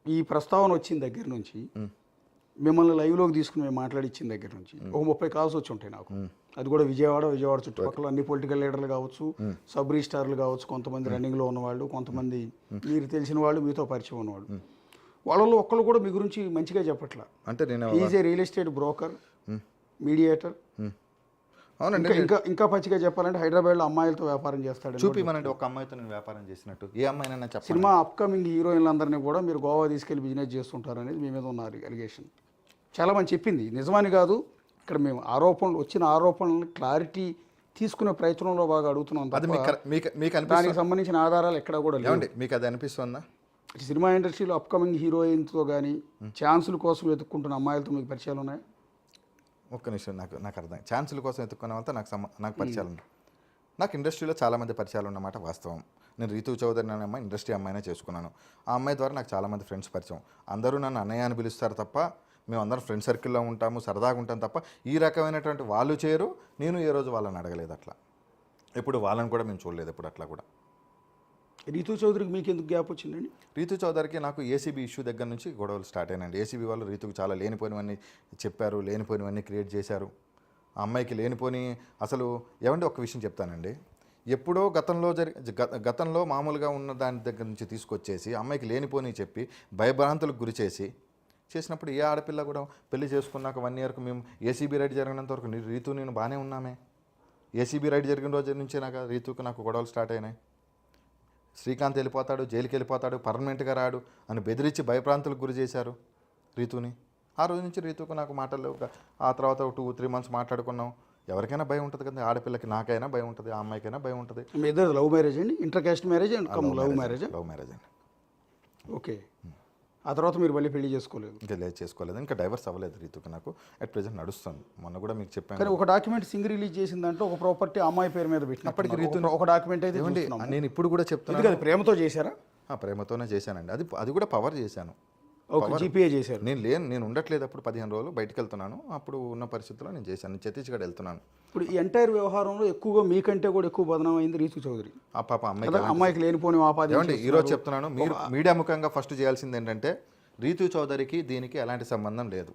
ఈ ప్రస్తావన వచ్చిన దగ్గర నుంచి మిమ్మల్ని లైవ్లోకి తీసుకుని మేము మాట్లాడిచ్చిన దగ్గర నుంచి ఒక 30 కాల్స్ వచ్చి ఉంటాయి నాకు. అది కూడా విజయవాడ చుట్టుపక్కల అన్ని పొలిటికల్ లీడర్లు కావచ్చు, సబ్ రిజిస్టార్లు కావచ్చు, కొంతమంది రన్నింగ్లో ఉన్నవాళ్ళు, కొంతమంది మీరు తెలిసిన వాళ్ళు, మీతో పరిచయం ఉన్నవాళ్ళు. వాళ్ళలో ఒక్కళ్ళు కూడా మీ గురించి మంచిగా చెప్పట్లా. అంటే నేను is a real estate broker, mediator. అవునండి. ఇంకా పచ్చిగా చెప్పాలంటే హైదరాబాద్లో అమ్మాయిలతో వ్యాపారం చేస్తాడు. చూపిమనండి ఒక అమ్మాయితో నేను వ్యాపారం చేసినట్టు. ఏ అమ్మాయినైనా చెప్పండి. సినిమా అప్కమింగ్ హీరోయిన్లందరినీ కూడా మీరు గోవా తీసుకెళ్లి బిజినెస్ చేస్తుంటారు అనేది మీ మీద ఉన్న అలిగేషన్. చాలా మంది చెప్పింది నిజమని కాదు. ఇక్కడ మేము వచ్చిన ఆరోపణలను క్లారిటీ తీసుకునే ప్రయత్నంలో బాగా అడుగుతున్నాం. దానికి సంబంధించిన ఆధారాలు ఎక్కడ కూడా లేవండి. మీకు అది అనిపిస్తుందా? సినిమా ఇండస్ట్రీలో అప్కమింగ్ హీరోయిన్తో కానీ ఛాన్సుల కోసం వెతుక్కుంటున్న అమ్మాయిలతో మీకు పరిచయాలు ఉన్నాయి? ఒక్క నిమిషం, నాకు అర్థం. ఛాన్సుల కోసం ఎత్తుక్కున్న వాళ్ళతో నాకు పరిచయాలు ఉన్నాయి. నాకు ఇండస్ట్రీలో చాలామంది పరిచయాలు ఉన్నమాట వాస్తవం. నేను రీతూ చౌదరి అనే అమ్మాయి ఇండస్ట్రీ అమ్మాయినే చేసుకున్నాను. ఆ అమ్మాయి ద్వారా నాకు చాలామంది ఫ్రెండ్స్ పరిచయం. అందరూ నన్ను అన్నయ్య అని పిలుస్తారు తప్ప, మేము అందరం ఫ్రెండ్ సర్కిల్లో ఉంటాము, సరదాగా ఉంటాం తప్ప ఈ రకమైనటువంటి వాళ్ళు చేయరు. నేను ఏ రోజు వాళ్ళని అడగలేదు అట్లా. ఎప్పుడు వాళ్ళని కూడా మేము చూడలేదు ఎప్పుడు అట్లా కూడా. రీతూ చౌదరికి మీకు ఎందుకు గ్యాప్ వచ్చిందండి? రీతూ చౌదరికి నాకు ఏసీబీ ఇష్యూ దగ్గర నుంచి గొడవలు స్టార్ట్ అయినండి. ఏసీబీ వాళ్ళు రీతుకు చాలా లేనిపోయినవన్నీ చెప్పారు, లేనిపోయినవన్నీ క్రియేట్ చేశారు. ఆ అమ్మాయికి లేనిపోని అసలు ఏమంటే ఒక విషయం చెప్తానండి. ఎప్పుడో గతంలో మామూలుగా ఉన్న దాని దగ్గర నుంచి తీసుకొచ్చేసి అమ్మాయికి లేనిపోని చెప్పి భయభ్రాంతులకు గురి చేసినప్పుడు ఏ ఆడపిల్ల కూడా పెళ్లి చేసుకున్నాక 1 ఇయర్కు మేము ఏసీబీ రైడ్ జరిగినంత వరకు రీతు నేను బాగానే ఉన్నామే. ఏసీబీ రైడ్ జరిగిన రోజు నుంచే నాకు గొడవలు స్టార్ట్ అయినాయి. శ్రీకాంత్ వెళ్ళిపోతాడు, జైలుకి వెళ్ళిపోతాడు, పర్మనెంట్గా రాడు అని బెదిరించి భయప్రాంతులకు గురి చేశారు రీతుని. ఆ రోజు నుంచి రీతుకు నాకు మాటలు. ఆ తర్వాత 2-3 మంత్స్ మాట్లాడుకున్నాం. ఎవరికైనా భయం ఉంటుంది కదా, ఆడపిల్లకి. నాకైనా భయం ఉంటుంది, ఆ అమ్మాయికైనా భయం ఉంటుంది. మీ ఇద్దరు లవ్ మ్యారేజ్ అండి? Inter caste marriage and love marriage? Love marriage అండి. ఓకే. ఆ తర్వాత మీరు మళ్ళీ పెళ్లి చేసుకోలేదు? ఇంకా చేసుకోలేదు. ఇంకా డైవర్స్ అవ్వలేదు రీతుకి. నాకు అట్ ప్రెజెంట్ నడుస్తుంది. మొన్న కూడా మీకు చెప్పాను. కానీ ఒక డాక్యుమెంట్ సింగ్ రిలీజ్ చేసిన దాంట్లో ఒక ప్రాపర్టీ అమ్మాయి పేరు మీద పెట్టినప్పటికీ రీతు ఒక డాక్యుమెంట్ అయితే నేను ఇప్పుడు కూడా చెప్తాను. అది ప్రేమతో చేశారా? ప్రేమతోనే చేశానండి. అది కూడా పవర్ చేశాను. జీపీఏ చేశారు? నేను ఉండట్లేదు అప్పుడు. 15 రోజులు బయటకు వెళ్తున్నాను. అప్పుడు ఉన్న పరిస్థితుల్లో నేను చేశాను. నేను ఛత్తీస్గఢ్ వెళ్తున్నాను. ఇప్పుడు ఈ ఎంటైర్ వ్యవహారంలో ఎక్కువగా మీకంటే కూడా ఎక్కువ బదనాం అయింది రీతు చౌదరి. ఆ పాప అమ్మాయికి లేనిపోని ఆపాది. ఈరోజు చెప్తున్నాను, మీరు మీడియా ముఖంగా ఫస్ట్ చేయాల్సింది ఏంటంటే రీతూ చౌదరికి దీనికి ఎలాంటి సంబంధం లేదు.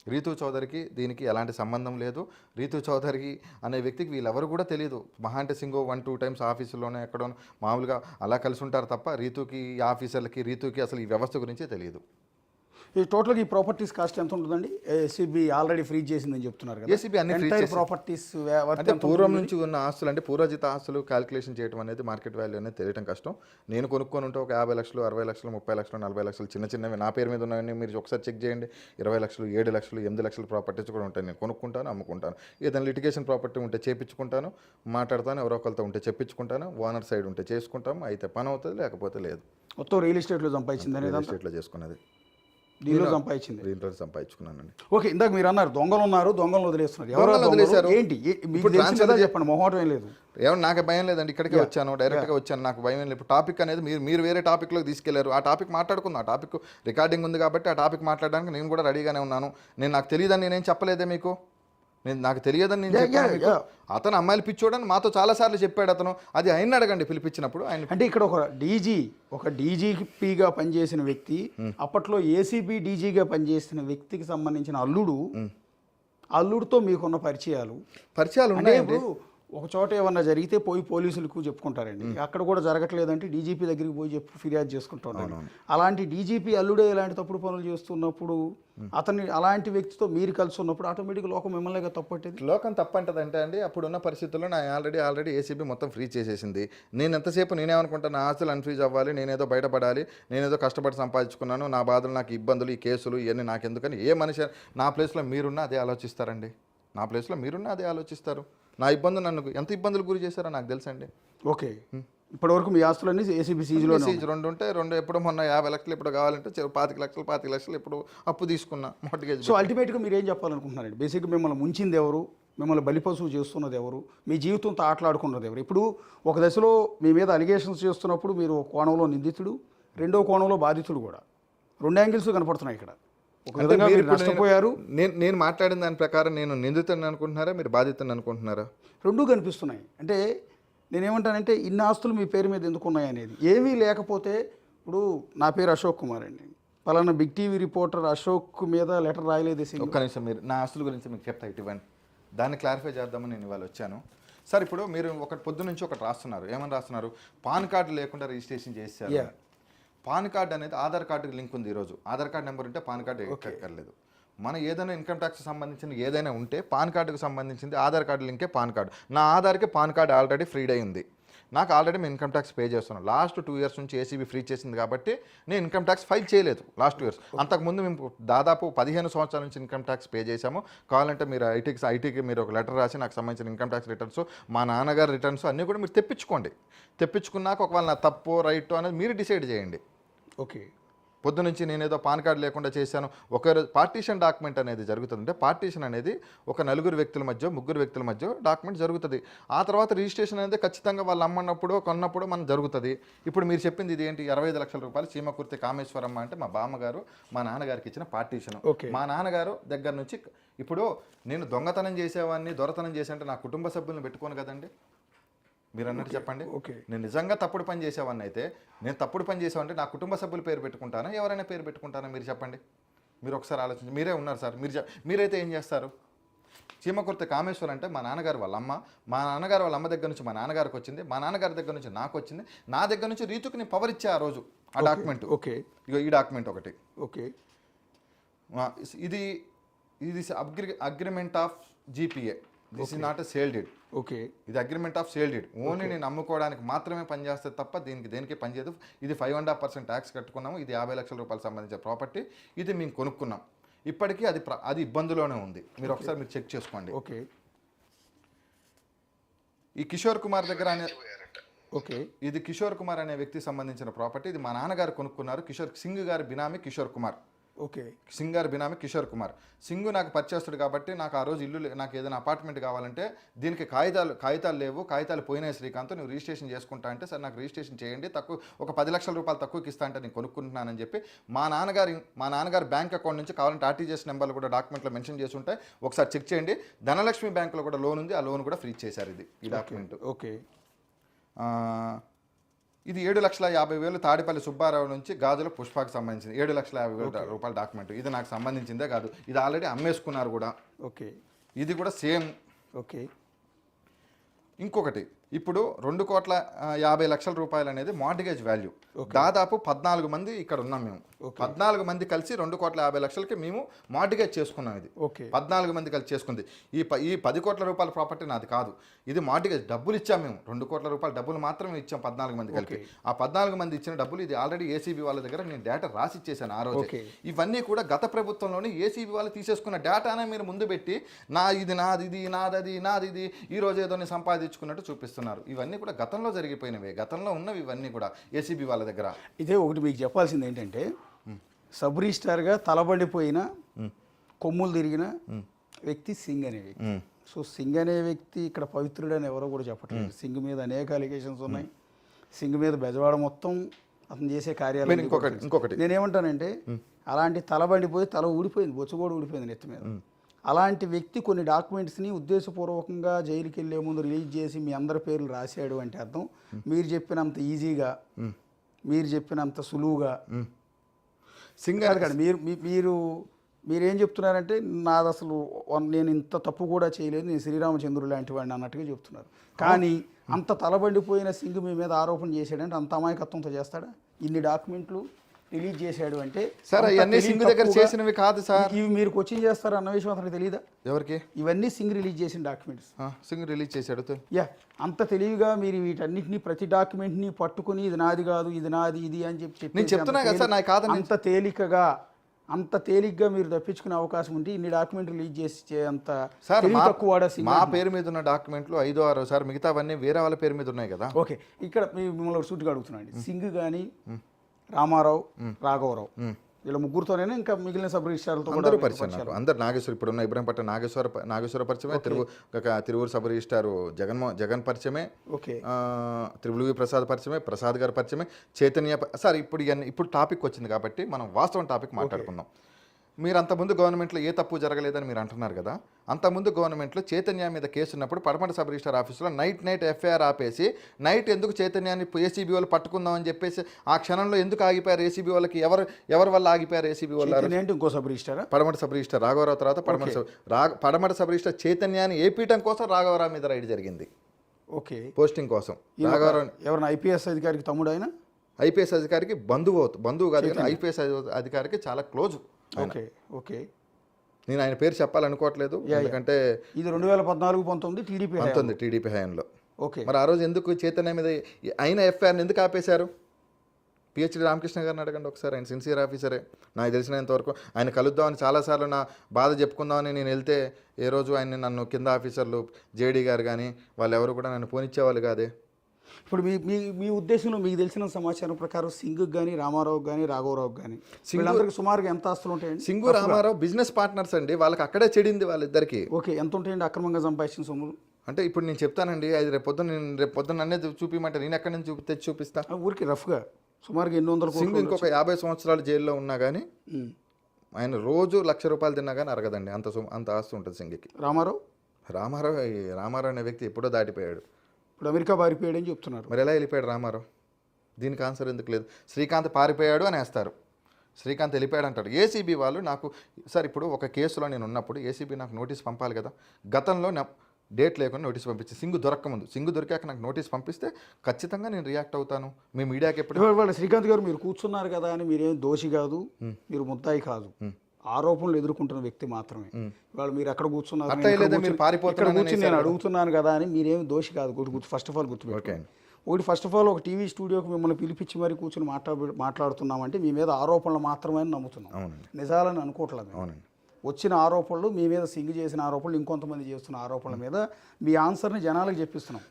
రీతూ చౌదరికి దీనికి ఎలాంటి సంబంధం లేదు. రీతూ చౌదరికి అనే వ్యక్తికి వీళ్ళెవరు కూడా తెలియదు. మహా అంటే సింగో 1-2 టైమ్స్ ఆఫీసులోనే ఎక్కడో మామూలుగా అలా కలిసి ఉంటారు తప్ప రీతూకి, ఆఫీసర్లకి, రీతూకి అసలు ఈ వ్యవస్థ గురించే తెలియదు. ఈ టోటల్గా ఈ ప్రాపర్టీస్ కాస్ట్ ఎంత ఉంటుందండి? ఏసీబీ ఆల్రెడీ ఫ్రీజ్ చేసిందని చెప్తున్నారు కదా. ఏసీబీ అన్ని ఫ్రీజ్ ప్రాపర్టీస్ అంటే పూర్వం నుంచి ఉన్న ఆస్తులు, అంటే పూర్వజిత ఆస్తులు క్యాలిక్యులేషన్ చేయడం అనేది, మార్కెట్ వాల్యూ అనేది తెలియడం కష్టం. నేను కొనుక్కొని ఉంటే ఒక 50 లక్షలు, 60 లక్షలు, 30 లక్షలు, 40 లక్షలు చిన్నవి నా పేరు మీద ఉన్నాయని మీరు ఒకసారి చెక్ చేయండి. 20 లక్షలు, 7 లక్షలు, 8 లక్షల ప్రాపర్టీస్ కూడా ఉంటాయి. నేను కొనుక్కుంటాను, అమ్ముకుంటాను. ఏదైనా లిటిగేషన్ ప్రాపర్టీ ఉంటే చేపించుకుంటాను, మాట్లాడతాను. ఎవరో ఒకరితో ఉంటే చెప్పించుకుంటాను. ఓనర్ సైడ్ ఉంటే చేసుకుంటాము. అయితే పని అవుతుంది, లేకపోతే లేదు. మొత్తం రియల్ ఎస్టేట్లో సంపాదించింది, రియల్ ఎస్టేట్లో చేసుకున్నది, దీనిలో సంపాదించింది, దీంట్లో సంపాదించుకున్నానండి. ఓకే. ఇందాక మీరు అన్నారు దొంగలు ఉన్నారు, దొంగలు వదిలేస్తున్నారు. ఎవరు వదిలేశారు? ఏంటి చెప్పండి, మొహమాటం ఏం లేదు. ఏమన్నా నాకు భయం లేదండి. ఇక్కడికే వచ్చాను, డైరెక్ట్గా వచ్చాను. నాకు భయం లేదు. ఇప్పుడు టాపిక్ అనేది మీరు వేరే టాపిక్లోకి తీసుకెళ్లారు. ఆ టాపిక్ మాట్లాడుకుందాం. ఆ టాపిక్ రికార్డింగ్ ఉంది కాబట్టి ఆ టాపిక్ మాట్లాడడానికి నేను కూడా రెడీగానే ఉన్నాను. నాకు తెలియదని నేనేం చెప్పలేదే మీకు. నాకు తెలియదని నేను చెప్పాను. అతను అమ్మాయిలు పిచ్చోడని మాతో చాలాసార్లు చెప్పాడు అతను. అది ఆయన అడగండి పిలిపించినప్పుడు. ఆయన అంటే ఇక్కడ ఒక డీజీపీగా పనిచేసిన వ్యక్తి, అప్పట్లో ఏసీబీ డీజీగా పనిచేసిన వ్యక్తికి సంబంధించిన అల్లుడితో మీకున్న పరిచయాలు ఉన్నాయండి. ఒక చోట ఏమన్నా జరిగితే పోయి పోలీసులకు చెప్పుకుంటారండి. అక్కడ కూడా జరగట్లేదంటే డీజీపీ దగ్గరికి పోయి ఫిర్యాదు చేసుకుంటున్నాడు. అలాంటి డీజీపీ అల్లుడే ఇలాంటి తప్పుడు పనులు చేస్తున్నప్పుడు, అతన్ని అలాంటి వ్యక్తితో మీరు కలిసి ఉన్నప్పుడు ఆటోమేటిక్గా లోకం మిమ్మల్ని తప్పట్టేది. లోకం తప్పంటదంటే అండి, అప్పుడున్న పరిస్థితుల్లో నా ఆల్రెడీ ఏసీబీ మొత్తం ఫ్రీజ్ చేసేసింది. నేను ఎంతసేపు నేనేమనుకుంటాను, నా ఆస్తులు అన్ఫ్రీజ్ అవ్వాలి, నేనేదో బయటపడాలి, నేనేదో కష్టపడి సంపాదించుకున్నాను, నా బాధలు, నాకు ఇబ్బందులు, ఈ కేసులు ఇవన్నీ నాకెందుకని ఏ మనిషి నా ప్లేస్లో మీరున్నా అదే ఆలోచిస్తారండి. నా ప్లేస్లో మీరున్నా అదే ఆలోచిస్తారు. నా ఇబ్బందులు నన్ను ఎంత ఇబ్బందులు గురి చేశారో నాకు తెలుసండి. ఓకే. ఇప్పటివరకు మీ ఆస్తులన్నీ ఏసీబీ సీజ్ 2 ఉంటే 2 ఎప్పుడు మొన్న 50 లక్షలు ఇప్పుడు కావాలంటే 25 లక్షలు ఇప్పుడు అప్పు తీసుకున్నా మార్టిగేజ్. సో అల్టిమేట్గా మీరు ఏం చెప్పాలనుకుంటున్నారండి? బేసిక్గా మిమ్మల్ని ముంచింది ఎవరు, మిమ్మల్ని బలిపశువు చేస్తున్నది ఎవరు, మీ జీవితంతో ఆటలాడుకున్నది ఎవరు? ఇప్పుడు ఒక దశలో మీ మీద అలిగేషన్స్ చేస్తున్నప్పుడు మీరు ఒక కోణంలో నిందితుడు, రెండో కోణంలో బాధితుడు కూడా. 2 యాంగిల్స్ కనపడుతున్నాయి ఇక్కడ. నష్టపోయారు. నేను మాట్లాడిన దాని ప్రకారం నేను నిందితుని అనుకుంటున్నారా, మీరు బాధితుని అనుకుంటున్నారా? రెండూ కనిపిస్తున్నాయి. అంటే నేనేమంటానంటే ఇన్ని ఆస్తులు మీ పేరు మీద ఎందుకు ఉన్నాయి అనేది. ఏమీ లేకపోతే ఇప్పుడు నా పేరు అశోక్ కుమార్ అండి, పలానా బిగ్ టీవీ రిపోర్టర్ అశోక్ మీద లెటర్ రాయలేదు సింగ్. ఒక్క నిమిషం, మీరు నా ఆస్తుల గురించి మీకు చెప్తా ఇటువంటి దాన్ని క్లారిఫై చేద్దామని నేను ఇవాళ వచ్చాను. సార్ ఇప్పుడు మీరు ఒకటి పొద్దు నుంచి ఒకటి రాస్తున్నారు, ఏమని రాస్తున్నారు? పాన్ కార్డు లేకుండా రిజిస్ట్రేషన్ చేశారు. పాన్ కార్డు అనేది ఆధార్ కార్డుకి లింక్ ఉంది. ఈరోజు ఆధార్ కార్డు నెంబర్ ఉంటే పాన్ కార్డు ఎక్కర్లేదు. మన ఏదైనా ఇన్కమ్ ట్యాక్స్ సంబంధించిన ఏదైనా ఉంటే పాన్ కార్డుకు సంబంధించింది ఆధార్ కార్డు లింకే పాన్ కార్డు. నా ఆధార్కి పాన్ కార్డు ఆల్రెడీ ఫ్రీడ్ అయి ఉంది. నాకు ఆల్రెడీ మేము ఇన్కమ్ ట్యాక్స్ పే చేస్తున్నాను. లాస్ట్ 2 years నుంచి ఏసీబీ ఫ్రీ చేసింది కాబట్టి నేను ఇన్కమ్ ట్యాక్స్ ఫైల్ చేయలేదు లాస్ట్ 2 years. అంతకుముందు మేము దాదాపు 15 సంవత్సరాల నుంచి ఇన్కమ్ ట్యాక్స్ పే చేశాము. కావాలంటే మీరు ఐటీకి మీరు ఒక లెటర్ రాసి నాకు సంబంధించిన ఇన్కమ్ ట్యాక్స్ రిటర్న్స్, మా నాన్నగారి రిటర్న్స్ అన్నీ కూడా మీరు తెప్పించుకోండి. తెప్పించుకున్నాక ఒకవేళ నా తప్పు రైట్ అనేది మీరు డిసైడ్ చేయండి. ఓకే, పొద్దు నుంచి నేనేదో పాన్ కార్డు లేకుండా చేశాను. ఒకరు పార్టీషన్ డాక్యుమెంట్ అనేది జరుగుతుందంటే పార్టీషన్ అనేది ఒక 4 వ్యక్తుల మధ్య 3 వ్యక్తుల మధ్య డాక్యుమెంట్ జరుగుతుంది. ఆ తర్వాత రిజిస్ట్రేషన్ అనేది ఖచ్చితంగా వాళ్ళు అమ్మన్నప్పుడు కొన్నప్పుడు మనం జరుగుతుంది. ఇప్పుడు మీరు చెప్పింది ఇది ఏంటి? 65 లక్షల రూపాయలు చీమకుర్తి కామేశ్వరమ్మ అంటే మా బామ్మగారు మా నాన్నగారికి ఇచ్చిన పార్టీషన్. మా నాన్నగారు దగ్గర నుంచి ఇప్పుడు నేను దొంగతనం చేసేవాడిని దొరతనం చేసేంటే నా కుటుంబ సభ్యులను పెట్టుకోను కదండి. మీరు అన్నట్టు చెప్పండి. నేను నిజంగా తప్పుడు పని చేసేవాడిని అయితే, నేను తప్పుడు పని చేసేవాడిని నా కుటుంబ సభ్యుల పేరు పెట్టుకుంటానా ఎవరైనా పేరు పెట్టుకుంటానా? మీరు చెప్పండి. మీరు ఒకసారి ఆలోచించి, మీరే ఉన్నారు సార్, మీరైతే ఏం చేస్తారు? చీమకుర్తి కామేశ్వర్ అంటే మా నాన్నగారు వాళ్ళ అమ్మ, మా నాన్నగారు వాళ్ళ అమ్మ దగ్గర నుంచి మా నాన్నగారికి వచ్చింది, మా నాన్నగారి దగ్గర నుంచి నాకు వచ్చింది, నా దగ్గర నుంచి రీతుకి నేను పవర్ ఇచ్చా ఆ రోజు ఆ డాక్యుమెంట్. ఓకే, ఇగో ఈ డాక్యుమెంట్ ఒకటి. ఓకే, ఇది agreement of GPA. This is not a sale deed. Okay, ఇది agreement of sale deed. Only నేను అమ్ముకోవడానికి మాత్రమే పనిచేస్తుంది తప్ప దేనికి పనిచేయదు. ఇది 5.5% ట్యాక్స్ కట్టుకున్నాము. ఇది 50 లక్షల రూపాయలు సంబంధించిన ప్రాపర్టీ. ఇది మేము కొనుక్కున్నాం. ఇప్పటికీ అది ఇబ్బందులోనే ఉంది. మీరు ఒకసారి మీరు చెక్ చేసుకోండి. ఓకే, ఈ కిషోర్ కుమార్ దగ్గర ఓకే, ఇది కిషోర్ కుమార్ అనే వ్యక్తికి సంబంధించిన ప్రాపర్టీ. ఇది మా నాన్నగారు కొనుక్కున్నారు. సింగ్ గారి బినామీ కిషోర్ కుమార్. ఓకే, సింగ్ గారి బినామీ కిషోర్ కుమార్. సింగ్ నాకు పరిచయస్తుడు కాబట్టి నాకు ఆ రోజు నాకు ఏదైనా అపార్ట్మెంట్ కావాలంటే దీనికి కాగితాలు లేవు, కాగితాలు పోయినాయి శ్రీకాంత్, నువ్వు రిజిస్ట్రేషన్ చేసుకుంటా అంటే సార్ నాకు రిజిస్ట్రేషన్ చేయండి, తక్కువ ఒక 10 లక్షల రూపాయలు తక్కువకి ఇస్తా అంటే నేను కొనుక్కుంటున్నానని చెప్పి మా నాన్నగారి బ్యాంక్ అకౌంట్ నుంచి కావాలంటే ఆర్టీజీఎస్ నెంబర్లు కూడా డాక్యుమెంట్లో మెన్షన్ చేసి ఉంటాయి, ఒకసారి చెక్ చేయండి. ధనలక్ష్మి బ్యాంకులో కూడా లోన్ ఉంది, ఆ లోన్ కూడా ఫ్రీ చేశారు. ఈ డాక్యుమెంట్. ఓకే, ఇది 7,50,000 తాడిపల్లి సుబ్బారావు నుంచి గాజుల పుష్పకి సంబంధించింది. 7,50,000 రూపాయల డాక్యుమెంట్. ఇది నాకు సంబంధించిందే కాదు, ఇది ఆల్రెడీ అమ్మేసుకున్నారు కూడా. ఓకే, ఇది కూడా సేమ్. ఓకే, ఇంకొకటి ఇప్పుడు 2,50,00,000 రూపాయలు అనేది మార్టిగేజ్ వాల్యూ. దాదాపు 14 మంది ఇక్కడ ఉన్నాం మేము. 14 మంది కలిసి 2,50,00,000కి మేము మార్టిగేజ్ చేసుకున్నాం. ఇది 14 మంది కలిసి చేసుకుంది. ఈ 10 కోట్ల రూపాయల ప్రాపర్టీ నాది కాదు. ఇది మార్టిగేజ్ డబ్బులు ఇచ్చాం మేము. 2 కోట్ల రూపాయల డబ్బులు మాత్రమే ఇచ్చాం 14 మంది కలిపి. ఆ 14 మంది ఇచ్చిన డబ్బులు ఇది ఆల్రెడీ ఏసీబీ వాళ్ళ దగ్గర నేను డేటా రాసి ఇచ్చేసాను ఆ రోజు. ఇవన్నీ కూడా గత ప్రభుత్వంలోనే ఏసీబీ వాళ్ళు తీసేసుకున్న డేటానే మీరు ముందు పెట్టి ఇది నాది ఈ రోజు ఏదో సంపాదించుకున్నట్టు చూపిస్తున్నారు. ఇవన్నీ కూడా గతంలో జరిగిపోయినవే, గతంలో ఉన్నవి ఇవన్నీ కూడా ఏసీబీ వాళ్ళ దగ్గర. ఇదే ఒకటి మీకు చెప్పాల్సింది ఏంటంటే, సబ్ రిజిస్టార్గా తలబడిపోయిన కొమ్ములు తిరిగిన వ్యక్తి సింగ్ అనే వ్యక్తి. సో సింగ్ అనే వ్యక్తి ఇక్కడ పవిత్రుడు అని ఎవరో కూడా చెప్పట్లేదు. సింగ్ మీద అనేక అలిగేషన్స్ ఉన్నాయి. సింగ్ మీద బెజవాడ మొత్తం అతను చేసే కార్యాలు. ఇంకొకటి నేనేమంటానంటే, అలాంటి తలబడిపోయి తల ఊడిపోయింది, బొచ్చు కూడా ఊడిపోయింది నెత్తి మీద. అలాంటి వ్యక్తి కొన్ని డాక్యుమెంట్స్ని ఉద్దేశపూర్వకంగా జైలుకి వెళ్ళే ముందు రిలీజ్ చేసి మీ అందరి పేర్లు రాశాడు అంటే అర్థం మీరు చెప్పినంత ఈజీగా, మీరు చెప్పినంత సులువుగా సింగ్ కాదు. మీరేం చెప్తున్నారంటే, నాది అసలు నేను ఇంత తప్పు కూడా చేయలేదు, నేను శ్రీరామచంద్రుడు లాంటి వాడిని అన్నట్టుగా చెప్తున్నారు. కానీ అంత తలబండిపోయిన సింగ్ మీ మీద ఆరోపణ చేశాడంటే అంత అమాయకత్వంతో చేస్తాడా? ఇన్ని డాక్యుమెంట్లు రిలీజ్ చేశాడు అంటే సార్ అవన్నీ సింగ్ దగ్గర చేసినవి కాదు సార్. ఇవి మీరు కోచింగ్ చేస్తారు అన్న విషయం అతనికి తెలియదా? ఎవరికి? ఇవన్నీ సింగ్ రిలీజ్ చేసిన డాక్యుమెంట్స్. సింగ్ రిలీజ్ చేశాడు. అంత తెలివిగా మీరు వీటన్నిటిని ప్రతి డాక్యుమెంట్ని పట్టుకుని ఇది నాది కాదు, ఇది నాది, ఇది అని చెప్పి నేను చెప్తున్నా కదా సార్, నాకు కాదు. అంత తేలిగ్గా మీరు తప్పించుకునే అవకాశం ఉంటే ఇన్ని డాక్యుమెంట్ రిలీజ్ చేసి అంత సార్ తక్కువ. మా పేరు మీద ఉన్న డాక్యుమెంట్లు 5-6 సార్, మిగతావన్నీ వేరే వాళ్ళ పేరు మీద ఉన్నాయి కదా. ఓకే, ఇక్కడ మిమ్మల్ని సూటిగా అడుగుతున్నాండి. సింగ్ కానీ రామారావు, రాఘవరావు వీళ్ళ ముగ్గురుతోనే ఇంకా మిగిలిన సబ్ రిజిస్ట్రార్లతో అందరూ పరిచయం. అందరు నాగేశ్వర, ఇప్పుడు ఉన్న ఇబ్రహంపట్నం నాగేశ్వర పరిచయమే, తిరువూరు సబ్ రిజిస్ట్రారు జగన్ పరిచయమే, త్రిపులువి ప్రసాద్ పరిచయమే, ప్రసాద్ గారి పరిచయమే, చైతన్య సార్. ఇప్పుడు టాపిక్ వచ్చింది కాబట్టి మనం వాస్తవం టాపిక్ మాట్లాడుకుందాం. మీరు అంతకుముందు గవర్నమెంట్లో ఏ తప్పు జరగలేదని మీరు అంటున్నారు కదా, అంతకుముందు గవర్నమెంట్లో చైతన్య మీద కేసు ఉన్నప్పుడు పడమట సబ్ రిజిస్టర్ ఆఫీసులో నైట్ ఎఫ్ఐఆర్ ఆపేసి నైట్ ఎందుకు చైతన్యాన్ని ఏసీబీ వాళ్ళు పట్టుకుందాం అని చెప్పేసి ఆ క్షణంలో ఎందుకు ఆగిపోయారు ఏసీబీ వాళ్ళకి? ఎవరి వల్ల ఆగిపోయారు ఏసీబీ వాళ్ళు? ఏంటి ఇంకో సబ్ రిజిస్టరా? పడమట సబ్ రిజిస్టర్ రాఘవరావు తర్వాత పడమట సబ్ రిజిస్టర్ చైతన్యాన్ని ఏపీయటం కోసం రాఘవరావు మీద రైడ్ జరిగింది. ఓకే, పోస్టింగ్ కోసం. రాఘవరావు ఎవరైనా ఐపీఎస్ అధికారికి తమ్ముడు ఆయన? ఐపీఎస్ అధికారికి బంధువు కాదు కానీ ఐపీఎస్ అధికారికి చాలా క్లోజ్. ఓకే ఓకే, నేను ఆయన పేరు చెప్పాలనుకోవట్లేదు ఎందుకంటే ఇది 2014-19 టీడీపీ హయాంలో. ఓకే, మరి ఆ రోజు ఎందుకు చైతన్య మీద అయిన ఎఫ్ఐఆర్ని ఎందుకు ఆపేశారు? పిహెచ్డి రామకృష్ణ గారిని అడగండి ఒకసారి, ఆయన సిన్సియర్ ఆఫీసరే. నాకు తెలిసినంత వరకు ఆయన కలుద్దామని చాలాసార్లు నా బాధ చెప్పుకుందామని నేను వెళ్తే ఏ రోజు ఆయన నన్ను కింద ఆఫీసర్లు జేడీ గారు కానీ వాళ్ళు ఎవరు కూడా నన్ను పోనిచ్చేవాళ్ళు కాదే. ఇప్పుడు మీ ఉద్దేశంలో మీకు తెలిసిన సమాచారం ప్రకారం సింగ్ కానీ రామారావు కానీ రాఘవరావు కానీ వీళ్ళందరికీ సుమారుగా ఎంత ఆస్తులు ఉంటాయండి? సింగు రామారావు బిజినెస్ పార్ట్నర్స్ అండి, వాళ్ళకి అక్కడే చెడింది వాళ్ళిద్దరికి. ఓకే, ఎంత ఉంటాయండి అక్రమంగా సంపాదించిన సొమ్ములు? అంటే ఇప్పుడు నేను చెప్తానండి, అది రేపు పొద్దున్న అన్నీ చూపించమంటే నేను ఎక్కడి నుంచి తెచ్చి చూపిస్తా? ఊరికి రఫ్గా సుమారుగా 800 సింగ్ ఇంకొక 50 సంవత్సరాలు జైల్లో ఉన్నా కానీ ఆయన రోజు ₹1,00,000 తిన్నా కానీ అరగదండి, అంత ఆస్తి ఉంటుంది సింగికి. రామారావు అనే వ్యక్తి ఎప్పుడో దాటిపోయాడు. ఇప్పుడు అమెరికా పారిపోయాడని చెప్తున్నారు. మరి ఎలా వెళ్ళిపోయాడు రామారావు? దీనికి ఆన్సర్ ఎందుకు లేదు? శ్రీకాంత్ పారిపోయాడు అని వేస్తారు, శ్రీకాంత్ వెళ్ళిపోయాడు అంటాడు. ఏసీబీ వాళ్ళు నాకు సార్ ఇప్పుడు ఒక కేసులో నేను ఉన్నప్పుడు ఏసీబీ నాకు నోటీస్ పంపాలి కదా. గతంలో డేట్ లేకుండా నోటీస్ పంపించి సింగు దొరకముందు, సింగు దొరికాక నాకు నోటీస్ పంపిస్తే ఖచ్చితంగా నేను రియాక్ట్ అవుతాను. మీ మీడియాకి ఎప్పుడు వాళ్ళు శ్రీకాంత్ గారు మీరు కూర్చున్నారు కదా అని మీరేం దోషి కాదు, మీరు ముద్దాయి కాదు, ఆరోపణలు ఎదుర్కొంటున్న వ్యక్తి మాత్రమే. వాళ్ళు మీరు ఎక్కడ కూర్చున్నారు నేను అడుగుతున్నాను కదా అని మీరేం దోషి కాదు. ఫస్ట్ ఆఫ్ ఆల్ గుర్తుపెట్టుకోండి. ఫస్ట్ ఆఫ్ ఆల్ ఒక టీవీ స్టూడియోకి మిమ్మల్ని పిలిపించి మరి కూర్చొని మాట్లాడుతున్నామంటే మీ మీద ఆరోపణలు మాత్రమే నమ్ముతున్నాం, నిజాలని అనుకోవట్లేదు. వచ్చిన ఆరోపణలు మీ మీద సింగ్ చేసిన ఆరోపణలు ఇంకొంతమంది చేస్తున్న ఆరోపణల మీద మీ ఆన్సర్ని జనాలకు చెప్పిస్తున్నాం.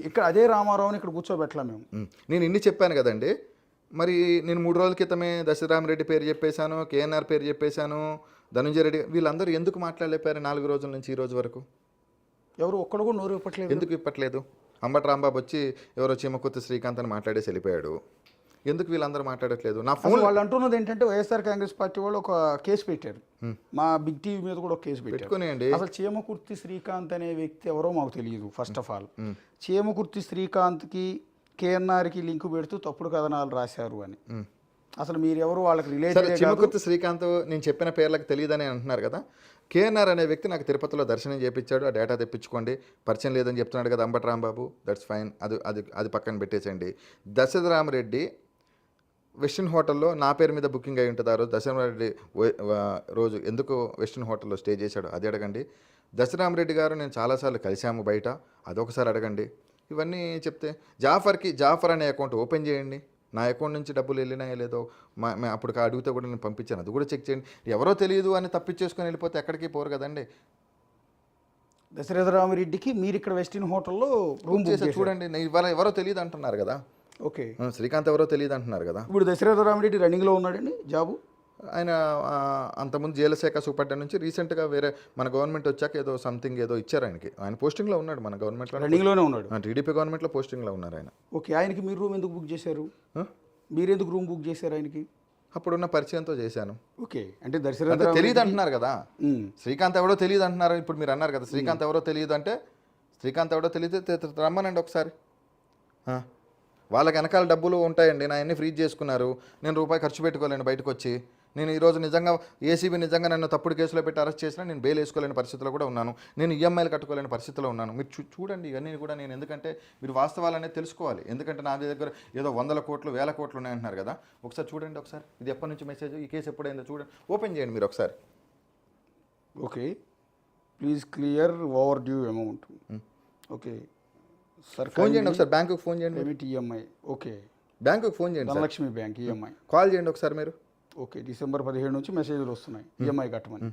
ఇక్కడ అదే రామారావుని ఇక్కడ కూర్చోబెట్టలే మేము. నేను ఇన్ని చెప్పాను కదండి. మరి నేను 3 రోజుల క్రితమే దశరామరెడ్డి పేరు చెప్పేశాను, కేఎన్ఆర్ పేరు చెప్పేశాను, ధనుంజయ రెడ్డి, వీళ్ళందరూ ఎందుకు మాట్లాడలేపారు 4 రోజుల నుంచి ఈ రోజు వరకు? ఎవరు ఒక్కడు కూడా నోరు ఇప్పట్లేదు. ఎందుకు ఇప్పట్లేదు? అంబటి రాంబాబు వచ్చి ఎవరో చీమకుర్తి శ్రీకాంత్ అని మాట్లాడేసి వెళ్ళిపోయాడు. ఎందుకు వీళ్ళందరూ మాట్లాడట్లేదు? నా ఫోన్ వాళ్ళు అంటున్నది ఏంటంటే వైఎస్ఆర్ కాంగ్రెస్ పార్టీ వాళ్ళు ఒక కేసు పెట్టారు, మా బిగ్ టీవీ మీద కూడా ఒక కేసు పెట్టుకునేయండి. అసలు చీమకుర్తి శ్రీకాంత్ అనే వ్యక్తి ఎవరో మాకు తెలియదు. ఫస్ట్ ఆఫ్ ఆల్ చీమకుర్తి శ్రీకాంత్కి కేఎన్ఆర్కి లింక్ పెడుతూ తప్పుడు కథనాలు రాశారు అని అసలు మీరు ఎవరు వాళ్ళకి రిలేటెడ్? చీమకుర్తి శ్రీకాంత్ నేను చెప్పిన పేర్లకు తెలియదని అంటున్నారు కదా. కేఎన్ఆర్ అనే వ్యక్తి నాకు తిరుపతిలో దర్శనం చేయించాడు, ఆ డేటా తెప్పించుకోండి, పరిచయం లేదని చెప్తున్నాడు కదా అంబటి రాంబాబు, దట్స్ ఫైన్, అది పక్కన పెట్టేసండి. దశరామరెడ్డి వెస్టర్న్ హోటల్లో నా పేరు మీద బుకింగ్ అయి ఉంటుంది. ఆ రోజు దశరామరెడ్డి రోజు ఎందుకు వెస్టర్న్ హోటల్లో స్టే చేశాడు అది అడగండి. దశరామరెడ్డి గారు నేను చాలాసార్లు కలిశాము బయట, అదొకసారి అడగండి. ఇవన్నీ చెప్తే జాఫర్ అనే అకౌంట్ ఓపెన్ చేయండి, నా అకౌంట్ నుంచి డబ్బులు వెళ్ళినాయో లేదో అప్పుడు అడిగితే కూడా నేను పంపించాను, అది కూడా చెక్ చేయండి. ఎవరో తెలియదు అని తప్పించేసుకొని వెళ్ళిపోతే ఎక్కడికి పోరు కదండి. దశరథరామరెడ్డికి మీరు ఇక్కడ వెస్టిన్ హోటల్లో రూమ్ చేసి చూడండి, ఇవాళ ఎవరో తెలియదు అంటున్నారు కదా. ఓకే, శ్రీకాంత్ ఎవరో తెలియదు అంటున్నారు కదా. ఇప్పుడు దశరథరామరెడ్డి రన్నింగ్లో ఉన్నాడండి జాబు. ఆయన అంతకుముందు జైలు శాఖ సూపరింటెండెంట్ నుంచి రీసెంట్గా వేరే మన గవర్నమెంట్ వచ్చాక ఏదో ఇచ్చారు ఆయనకి. ఆయన పోస్టింగ్లో ఉన్నాడు మన గవర్నమెంట్లో, రన్నింగ్లోనే ఉన్నాడు, టీడీపీ గవర్నమెంట్లో పోస్టింగ్లో ఉన్నారు ఆయన. ఓకే, ఆయనకి మీరు రూమ్ ఎందుకు బుక్ చేశారు? మీరు ఎందుకు రూమ్ బుక్ చేశారు ఆయనకి? అప్పుడున్న పరిచయంతో చేశాను. ఓకే, అంటే దశరథ తెలియదు అంటున్నారు కదా. శ్రీకాంత్ ఎవరో తెలియదు అంటున్నారు. ఇప్పుడు మీరు అన్నారు కదా శ్రీకాంత్ ఎవరో తెలియదు అంటే, శ్రీకాంత్ ఎవరో తెలియదు రమ్మనండి ఒకసారి. వాళ్ళకి వెనకాల డబ్బులు ఉంటాయండి, నా అన్ని ఫ్రీజ్ చేసుకున్నారు, నేను రూపాయి ఖర్చు పెట్టుకోలేను బయటకు వచ్చి. నేను ఈరోజు నిజంగా ఏసీబీ నిజంగా నన్ను తప్పుడు కేసులో పెట్టి అరెస్ట్ చేసినా నేను బెయిల్ వేసుకోలేని పరిస్థితిలో కూడా ఉన్నాను, నేను ఈఎంఐలు కట్టుకోలేని పరిస్థితిలో ఉన్నాను. మీరు చూడండి ఇవన్నీ కూడా. నేను ఎందుకంటే మీరు వాస్తవాలు అనేది తెలుసుకోవాలి. ఎందుకంటే నా దగ్గర ఏదో 100 కోట్లు 1000 కోట్లు ఉన్నాయంటున్నారు కదా. ఒకసారి చూడండి, ఒకసారి ఇది ఎప్పటి నుంచి మెసేజ్, ఈ కేసు ఎప్పుడైందో చూడండి, ఓపెన్ చేయండి మీరు ఒకసారి. Okay, please clear over due amount. Okay sir, phone చేయండి ఒకసారి, బ్యాంకుకి ఫోన్ చేయండి. ఈఎంఐ. ఓకే, బ్యాంకుకి ఫోన్ చేయండి, ధనలక్ష్మి బ్యాంక్ ఈఎంఐ కాల్ చేయండి ఒకసారి మీరు. ఓకే, డిసెంబర్ 17 నుంచి మెసేజ్లు వస్తున్నాయి ఈఎంఐ కట్టమని.